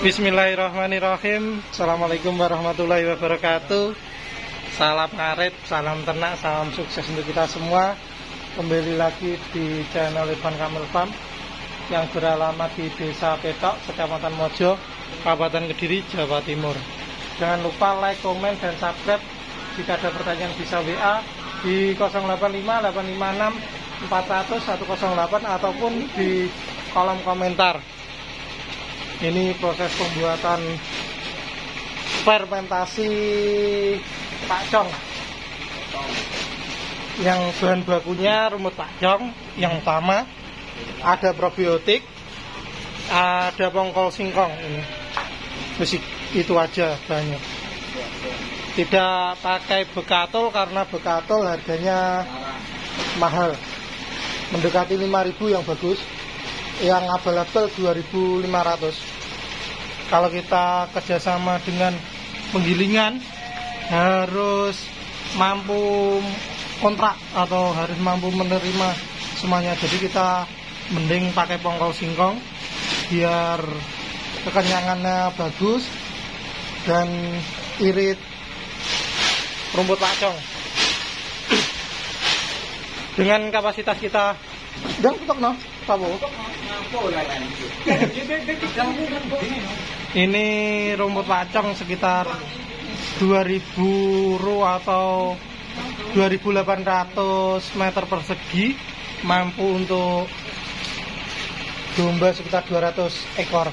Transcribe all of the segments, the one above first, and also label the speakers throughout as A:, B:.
A: Bismillahirrahmanirrahim. Assalamualaikum warahmatullahi wabarakatuh. Salam ngarit, salam ternak, salam sukses untuk kita semua. Kembali lagi di channel Irfan Kamil Farm yang beralamat di Desa Petok, Kecamatan Mojo, Kabupaten Kediri, Jawa Timur. Jangan lupa like, komen, dan subscribe. Jika ada pertanyaan bisa WA di 085 856 400 108 ataupun di kolom komentar. Ini proses pembuatan fermentasi pakcong. Yang bahan bakunya rumput pakcong yang utama, ada probiotik, ada pongkol singkong. Ini besi, itu aja banyak. Tidak pakai bekatul karena bekatul harganya mahal, mendekati 5.000 yang bagus. Yang abal-abal 2.500. Kalau kita kerjasama dengan penggilingan harus mampu kontrak atau harus mampu menerima semuanya. Jadi kita mending pakai pongkol singkong biar kekenyangannya bagus dan irit rumput pakcong. Dengan kapasitas kita dan putok no, ini rumput pakcong sekitar 2.000 ru atau 2.800 meter persegi, mampu untuk domba sekitar 200 ekor.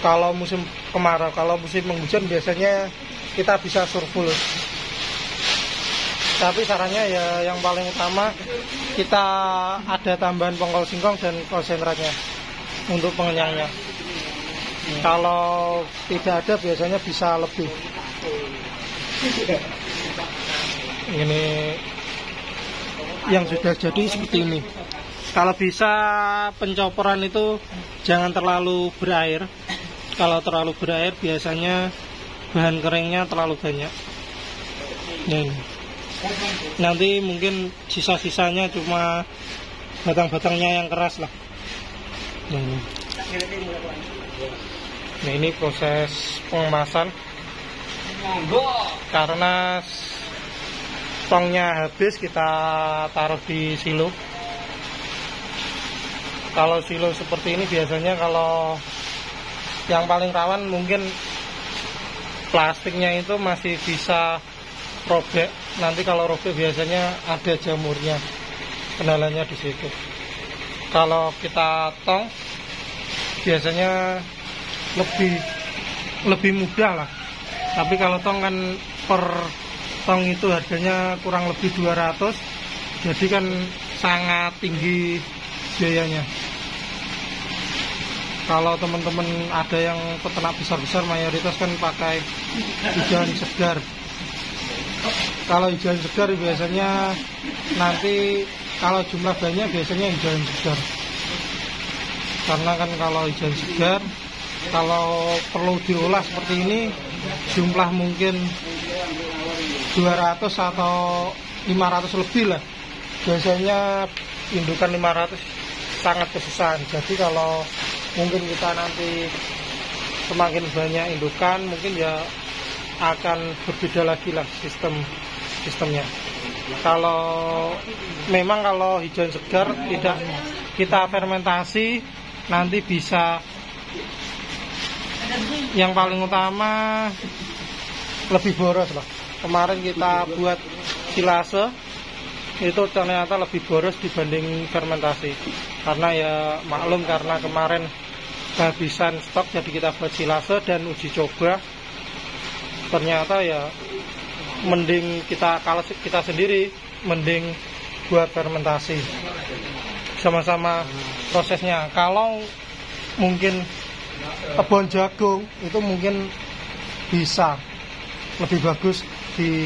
A: Kalau musim kemarau, kalau musim penghujan biasanya kita bisa surplus. Tapi sarannya ya yang paling utama kita ada tambahan pongkol singkong dan konsentratnya untuk pengenyangnya. Kalau tidak ada biasanya bisa lebih. Ini yang sudah jadi seperti ini. Kalau bisa pencoporan itu jangan terlalu berair. Kalau terlalu berair biasanya bahan keringnya terlalu banyak. Nanti mungkin sisa-sisanya cuma batang-batangnya yang keras lah. Nah, ini proses pengemasan. Karena tongnya habis, kita taruh di silo. Kalau silo seperti ini biasanya kalau yang paling rawan mungkin plastiknya itu masih bisa robek. Nanti kalau robek biasanya ada jamurnya, kendalanya di situ. Kalau kita tong biasanya lebih mudah lah. Tapi kalau tong kan per tong itu harganya kurang lebih 200, jadi kan sangat tinggi biayanya. Kalau teman-teman ada yang peternak besar-besar mayoritas kan pakai hijauan segar. Kalau hijauan segar biasanya nanti kalau jumlah banyak biasanya hijauan segar. Karena kan kalau hijauan segar kalau perlu diolah seperti ini jumlah mungkin 200 atau 500 lebih lah. Biasanya indukan 500 sangat kesusahan. Jadi kalau mungkin kita nanti semakin banyak indukan mungkin ya akan berbeda lagi lah sistemnya. Kalau memang kalau hijauan segar tidak kita fermentasi nanti bisa, yang paling utama lebih boros lah. Kemarin kita buat silase itu ternyata lebih boros dibanding fermentasi. Karena ya maklum karena kemarin kehabisan stok, jadi kita buat silase dan uji coba. Ternyata ya mending kalau kita sendiri mending buat fermentasi, sama-sama prosesnya. Kalau mungkin kebun jagung itu mungkin bisa lebih bagus di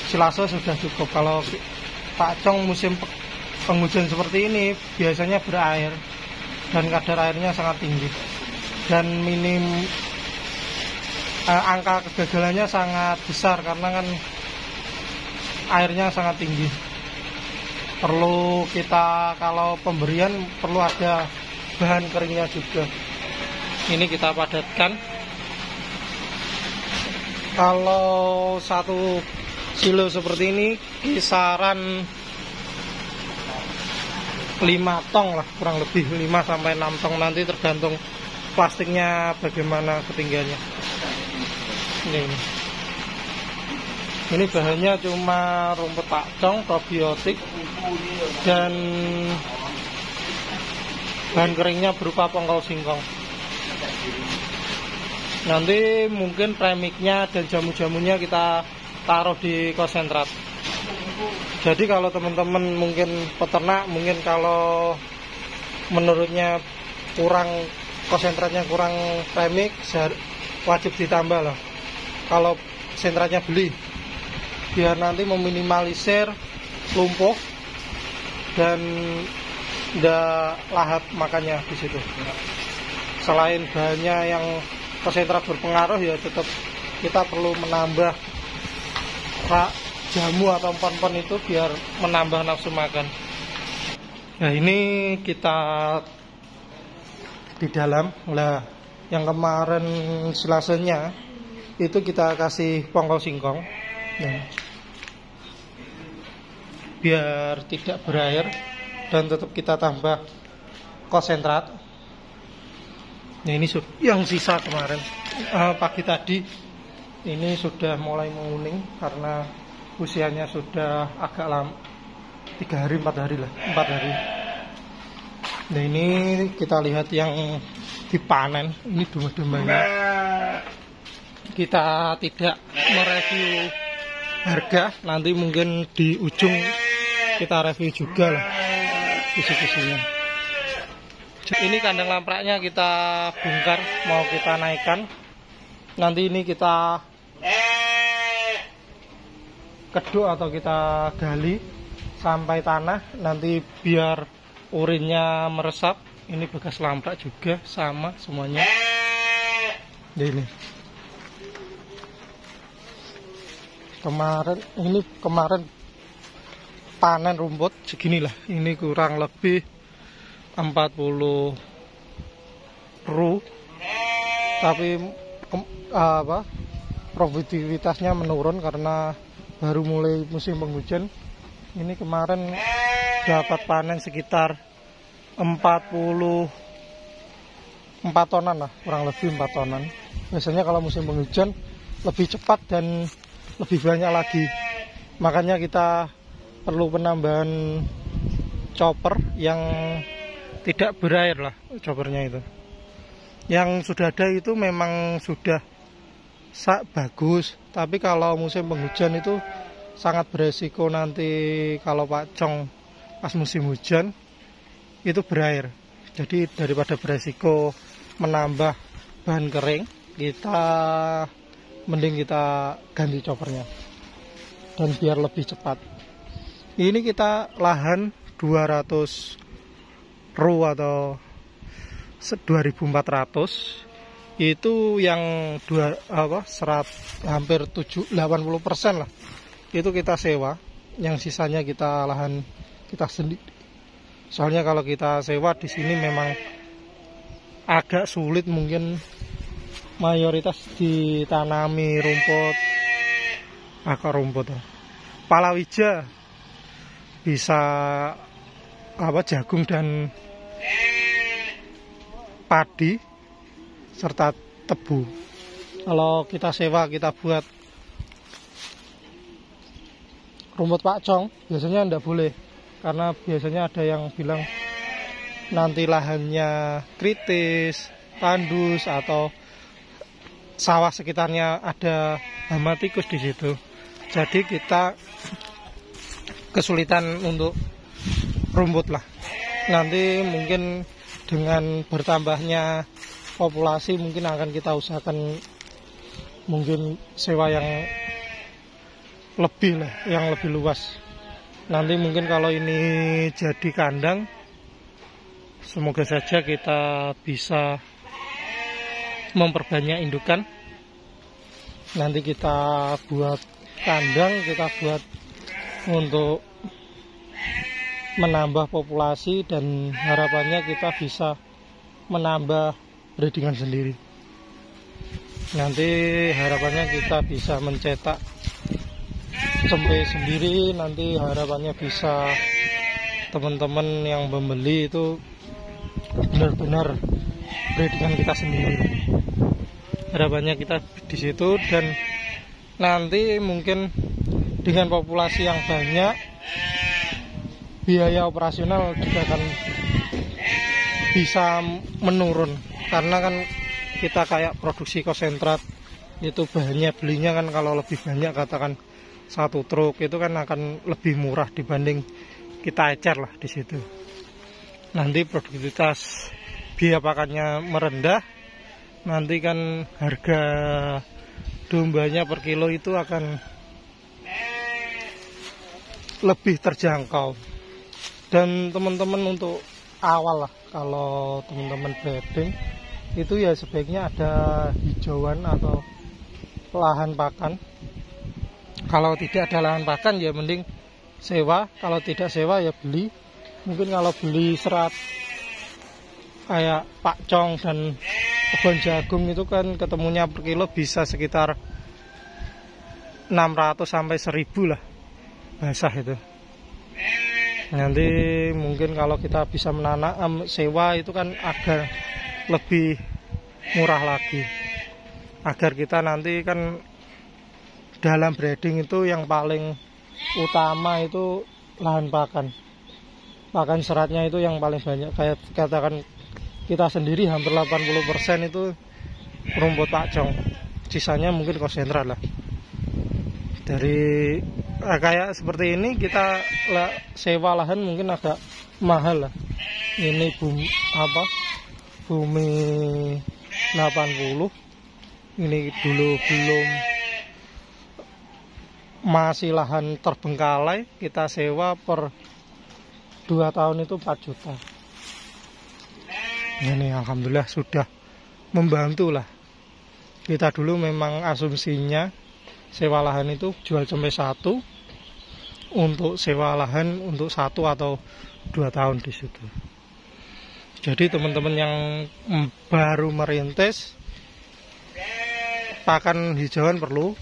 A: silase sudah cukup. Kalau pakcong musim penghujan seperti ini biasanya berair dan kadar airnya sangat tinggi dan angka kegagalannya sangat besar karena kan airnya sangat tinggi. Perlu kita kalau pemberian perlu ada bahan keringnya juga. Ini kita padatkan. Kalau satu silo seperti ini kisaran 5 tong lah, kurang lebih 5 sampai 6 tong, nanti tergantung plastiknya bagaimana ketinggiannya. Ini bahannya cuma rumput pakcong, probiotik, dan bahan keringnya berupa pongkol singkong. Nanti mungkin premiknya dan jamu-jamunya kita taruh di konsentrat. Jadi kalau teman-teman mungkin peternak, mungkin kalau menurutnya kurang, konsentratnya kurang premik, wajib ditambah lah kalau konsentratnya beli, biar nanti meminimalisir lumpuh dan tidak lahap makannya di situ. Selain bahannya yang konsentrat berpengaruh, ya tetap kita perlu menambah jamu atau empon-empon itu biar menambah nafsu makan. Nah, ini kita di dalam lah. Yang kemarin Selasanya itu kita kasih pongkol singkong, nah, biar tidak berair, dan tetap kita tambah konsentrat. Nah, ini yang sisa kemarin pagi tadi ini sudah mulai menguning karena usianya sudah agak lama, 3 hari 4 hari lah, 4 hari. Nah, ini kita lihat yang dipanen, ini domba-dombanya. Kita tidak mereview harga, nanti mungkin di ujung kita review juga lah isi-isinya. Ini kandang lampraknya kita bongkar, mau kita naikkan. Nanti ini kita keduk atau kita gali sampai tanah, nanti biar urinnya meresap. Ini bekas lamprak juga, sama semuanya. Ini kemarin panen rumput seginilah. Ini kurang lebih 40 ru, tapi produktivitasnya menurun karena baru mulai musim penghujan. Ini kemarin dapat panen sekitar 44 tonan lah, kurang lebih 4 tonan. Biasanya kalau musim penghujan lebih cepat dan lebih banyak lagi. Makanya kita perlu penambahan chopper yang tidak berair lah, choppernya itu. Yang sudah ada itu memang sudah bagus, tapi kalau musim penghujan itu sangat beresiko nanti kalau pakcong pas musim hujan itu berair. Jadi daripada beresiko menambah bahan kering, kita mending kita ganti choppernya dan biar lebih cepat. Ini kita lahan 200 ru atau 2400, itu yang hampir 80% lah itu kita sewa, yang sisanya kita lahan kita sendiri. Soalnya kalau kita sewa di sini memang agak sulit, mungkin mayoritas ditanami rumput, akar rumput, palawija, bisa jagung dan padi serta tebu. Kalau kita sewa, kita buat rumput pakcong, biasanya tidak boleh, karena biasanya ada yang bilang nanti lahannya kritis, tandus, atau sawah sekitarnya ada hama tikus di situ. Jadi kita kesulitan untuk rumput lah. Nanti mungkin dengan bertambahnya populasi mungkin akan kita usahakan mungkin sewa yang lebih lah, yang lebih luas. Nanti mungkin kalau ini jadi kandang, semoga saja kita bisa memperbanyak indukan. Nanti kita buat kandang, kita buat untuk menambah populasi, dan harapannya kita bisa menambah breedingan sendiri. Nanti harapannya kita bisa mencetak cempe sendiri. Nanti harapannya bisa teman-teman yang membeli itu benar-benar breedingan kita sendiri. Harapannya kita di situ, dan nanti mungkin dengan populasi yang banyak, biaya operasional juga akan bisa menurun, karena kan kita kayak produksi konsentrat itu bahannya belinya kan kalau lebih banyak, katakan 1 truk itu kan akan lebih murah dibanding kita ecer lah di situ. Nanti produktivitas biaya pakannya merendah, nanti kan harga dombanya per kilo itu akan lebih terjangkau. Dan teman-teman untuk awal lah, kalau teman-teman breeding itu ya sebaiknya ada hijauan atau lahan pakan. Kalau tidak ada lahan pakan ya mending sewa, kalau tidak sewa ya beli. Mungkin kalau beli serat kayak pakcong dan kebun jagung itu kan ketemunya per kilo bisa sekitar 600 sampai 1000 lah basah itu. Nanti mungkin kalau kita bisa menanam sewa itu kan agar lebih murah lagi, agar kita nanti kan dalam breeding itu yang paling utama itu lahan pakan seratnya itu yang paling banyak. Kayak katakan kita sendiri hampir 80% itu rumput pakcong, sisanya mungkin konsentrat lah. Dari kayak seperti ini kita sewa lahan mungkin agak mahal lah. Ini bumi 80, ini dulu belum masih lahan terbengkalai, kita sewa per 2 tahun itu 4 juta. Ini alhamdulillah sudah membantu lah. Kita dulu memang asumsinya sewa lahan itu jual cempe 1 untuk sewa lahan untuk 1 atau 2 tahun di situ. Jadi teman-teman yang baru merintis, pakan hijauan perlu,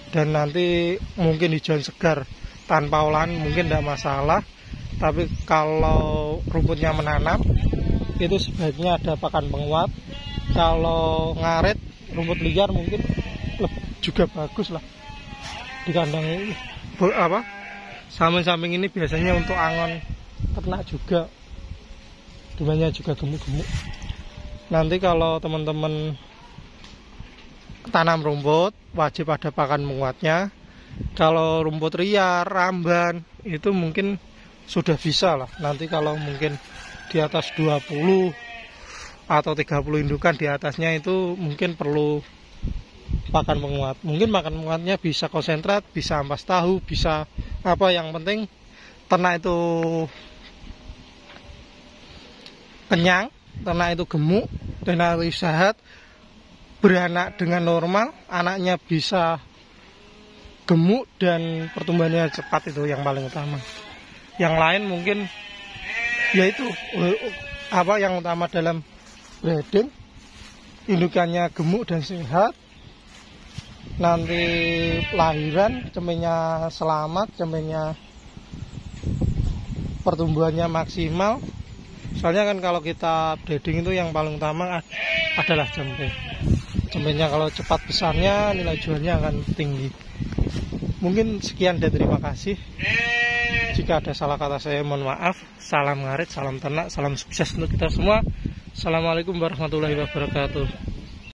A: dan nanti mungkin hijauan segar tanpa olahan mungkin tidak masalah. Tapi kalau rumputnya menanam itu sebaiknya ada pakan penguat. Kalau ngaret rumput liar mungkin juga bagus lah di kandang samping-samping ini biasanya untuk angon ternak juga, demandnya juga gemuk-gemuk. Nanti kalau teman-teman tanam rumput wajib ada pakan penguatnya. Kalau rumput liar, ramban itu mungkin sudah bisa lah. Nanti kalau mungkin di atas 20 atau 30 indukan di atasnya itu mungkin perlu pakan penguat. Mungkin pakan penguatnya bisa konsentrat, bisa ampas tahu, bisa apa, yang penting ternak itu kenyang, ternak itu gemuk, ternak itu sehat, beranak dengan normal, anaknya bisa gemuk dan pertumbuhannya cepat, itu yang paling utama. Yang lain mungkin yaitu yang utama dalam breeding, indukannya gemuk dan sehat, nanti lahiran cempenya selamat, cempenya pertumbuhannya maksimal. Soalnya kan kalau kita breeding itu yang paling utama adalah cempe. Cempenya kalau cepat besarnya nilai jualnya akan tinggi. Mungkin sekian dan terima kasih. Jika ada salah kata saya mohon maaf. Salam ngarit, salam ternak, salam sukses untuk kita semua. Assalamualaikum warahmatullahi wabarakatuh.